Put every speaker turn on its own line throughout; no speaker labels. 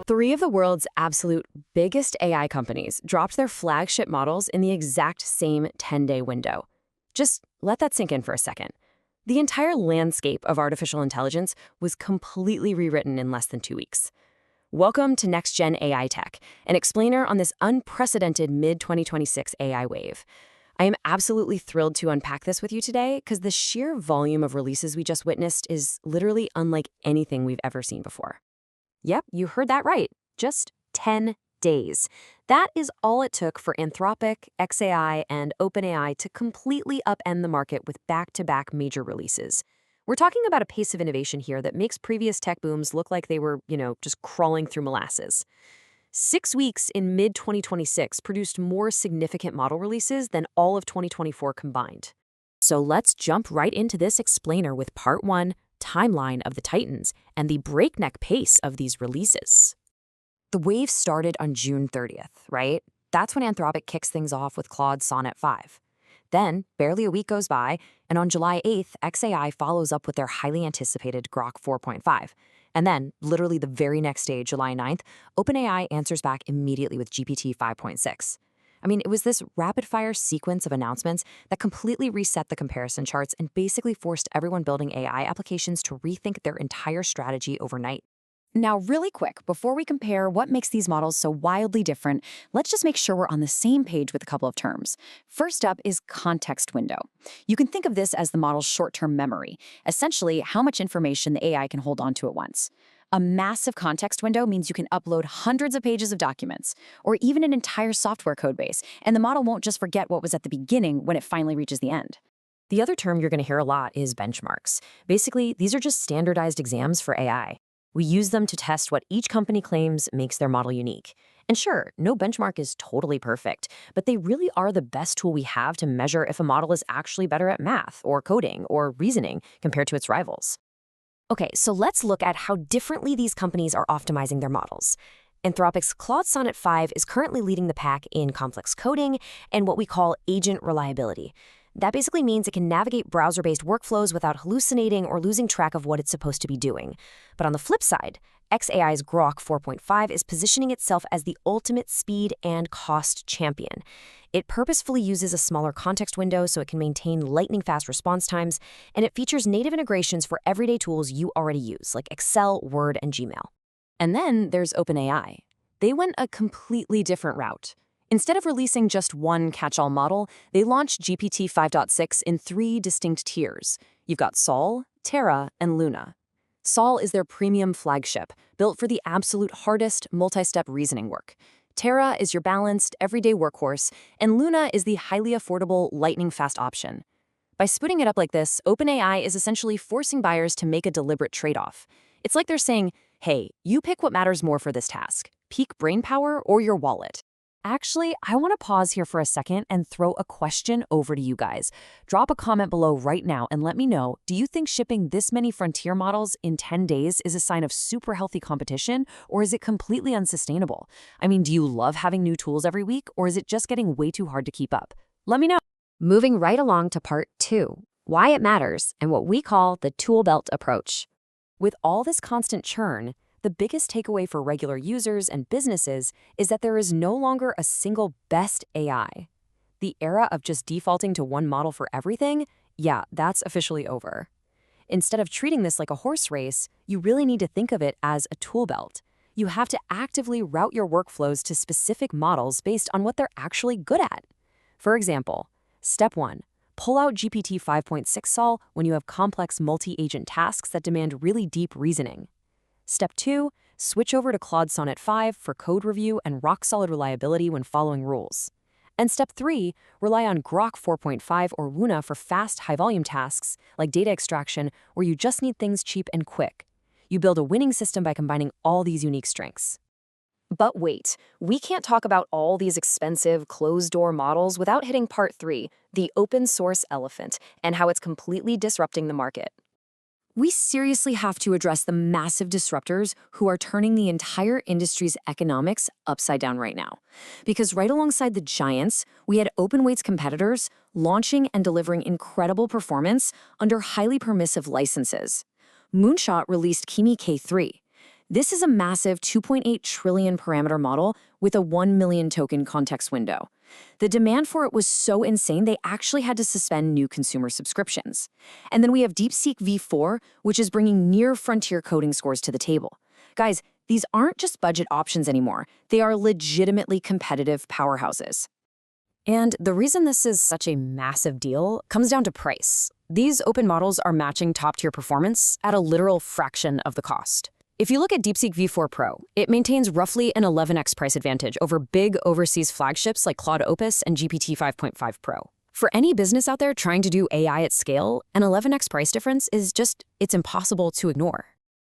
Three of the world's absolute biggest AI companies dropped their flagship models in the exact same 10-day window. Just let that sink in for a second. The entire landscape of artificial intelligence was completely rewritten in less than 2 weeks. Welcome to NextGen AI Tech, an explainer on this unprecedented mid-2026 AI wave. I am absolutely thrilled to unpack this with you today because the sheer volume of releases we just witnessed is literally unlike anything we've ever seen before. Yep, you heard that right. Just 10 days. That is all it took for Anthropic, XAI, and OpenAI to completely upend the market with back-to-back major releases. We're talking about a pace of innovation here that makes previous tech booms look like they were, just crawling through molasses. 6 weeks in mid-2026 produced more significant model releases than all of 2024 combined. So let's jump right into this explainer with Part 1, Timeline of the Titans, and the breakneck pace of these releases. The wave started on June 30th, right? That's when Anthropic kicks things off with Claude Sonnet 5. Then, barely a week goes by, and on July 8th, XAI follows up with their highly anticipated Grok 4.5. And then, literally the very next day, July 9th, OpenAI answers back immediately with GPT 5.6. It was this rapid-fire sequence of announcements that completely reset the comparison charts and basically forced everyone building AI applications to rethink their entire strategy overnight. Now, really quick, before we compare what makes these models so wildly different, let's just make sure we're on the same page with a couple of terms. First up is context window. You can think of this as the model's short-term memory, essentially how much information the AI can hold on to at once. A massive context window means you can upload hundreds of pages of documents, or even an entire software codebase, and the model won't just forget what was at the beginning when it finally reaches the end. The other term you're going to hear a lot is benchmarks. Basically, these are just standardized exams for AI. We use them to test what each company claims makes their model unique. And sure, no benchmark is totally perfect, but they really are the best tool we have to measure if a model is actually better at math or coding or reasoning compared to its rivals. Okay, so let's look at how differently these companies are optimizing their models. Anthropic's Claude Sonnet 5 is currently leading the pack in complex coding and what we call agent reliability. That basically means it can navigate browser-based workflows without hallucinating or losing track of what it's supposed to be doing. But on the flip side, XAI's Grok 4.5 is positioning itself as the ultimate speed and cost champion. It purposefully uses a smaller context window so it can maintain lightning-fast response times, and it features native integrations for everyday tools you already use, like Excel, Word, and Gmail. And then there's OpenAI. They went a completely different route. Instead of releasing just one catch-all model, they launched GPT 5.6 in 3 distinct tiers. You've got Sol, Terra, and Luna. Sol is their premium flagship, built for the absolute hardest multi-step reasoning work. Terra is your balanced, everyday workhorse, and Luna is the highly affordable, lightning-fast option. By splitting it up like this, OpenAI is essentially forcing buyers to make a deliberate trade-off. It's like they're saying, hey, you pick what matters more for this task, peak brainpower or your wallet. Actually, I want to pause here for a second and throw a question over to you guys. Drop a comment below right now and let me know, do you think shipping this many frontier models in 10 days is a sign of super healthy competition, or is it completely unsustainable? Do you love having new tools every week, or is it just getting way too hard to keep up? Let me know. Moving right along to Part 2, why it matters and what we call the tool belt approach. With all this constant churn, the biggest takeaway for regular users and businesses is that there is no longer a single best AI. The era of just defaulting to one model for everything, yeah, that's officially over. Instead of treating this like a horse race, you really need to think of it as a tool belt. You have to actively route your workflows to specific models based on what they're actually good at. For example, Step 1. Pull out GPT 5.6 Sol when you have complex multi-agent tasks that demand really deep reasoning. Step 2, switch over to Claude Sonnet 5 for code review and rock-solid reliability when following rules. And Step 3, rely on Grok 4.5 or Luna for fast, high-volume tasks like data extraction where you just need things cheap and quick. You build a winning system by combining all these unique strengths. But wait, we can't talk about all these expensive, closed-door models without hitting Part 3, the open-source elephant, and how it's completely disrupting the market. We seriously have to address the massive disruptors who are turning the entire industry's economics upside down right now. Because right alongside the giants, we had open-weight's competitors launching and delivering incredible performance under highly permissive licenses. Moonshot released Kimi K3. This is a massive 2.8 trillion parameter model with a 1 million token context window. The demand for it was so insane, they actually had to suspend new consumer subscriptions. And then we have DeepSeek V4, which is bringing near-frontier coding scores to the table. Guys, these aren't just budget options anymore. They are legitimately competitive powerhouses. And the reason this is such a massive deal comes down to price. These open models are matching top-tier performance at a literal fraction of the cost. If you look at DeepSeek V4 Pro, it maintains roughly an 11x price advantage over big overseas flagships like Claude Opus and GPT 5.5 Pro. For any business out there trying to do AI at scale, an 11x price difference is it's impossible to ignore.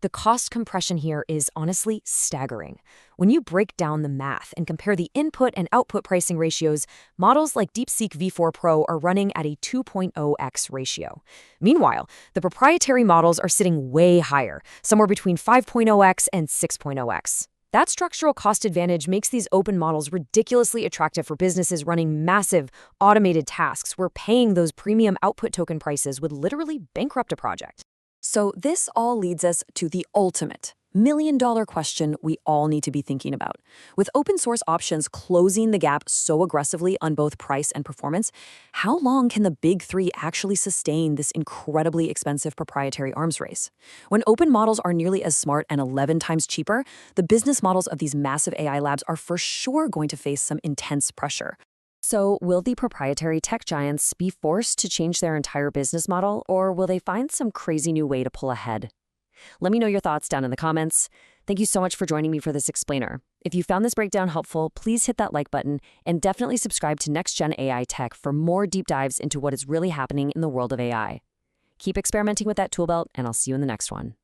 The cost compression here is honestly staggering. When you break down the math and compare the input and output pricing ratios, models like DeepSeek V4 Pro are running at a 2.0x ratio. Meanwhile, the proprietary models are sitting way higher, somewhere between 5.0x and 6.0x. That structural cost advantage makes these open models ridiculously attractive for businesses running massive, automated tasks where paying those premium output token prices would literally bankrupt a project. So this all leads us to the ultimate million-dollar question we all need to be thinking about. With open source options closing the gap so aggressively on both price and performance, how long can the big three actually sustain this incredibly expensive proprietary arms race? When open models are nearly as smart and 11 times cheaper, the business models of these massive AI labs are for sure going to face some intense pressure. So will the proprietary tech giants be forced to change their entire business model, or will they find some crazy new way to pull ahead? Let me know your thoughts down in the comments. Thank you so much for joining me for this explainer. If you found this breakdown helpful, please hit that like button and definitely subscribe to NextGen AI Tech for more deep dives into what is really happening in the world of AI. Keep experimenting with that tool belt, and I'll see you in the next one.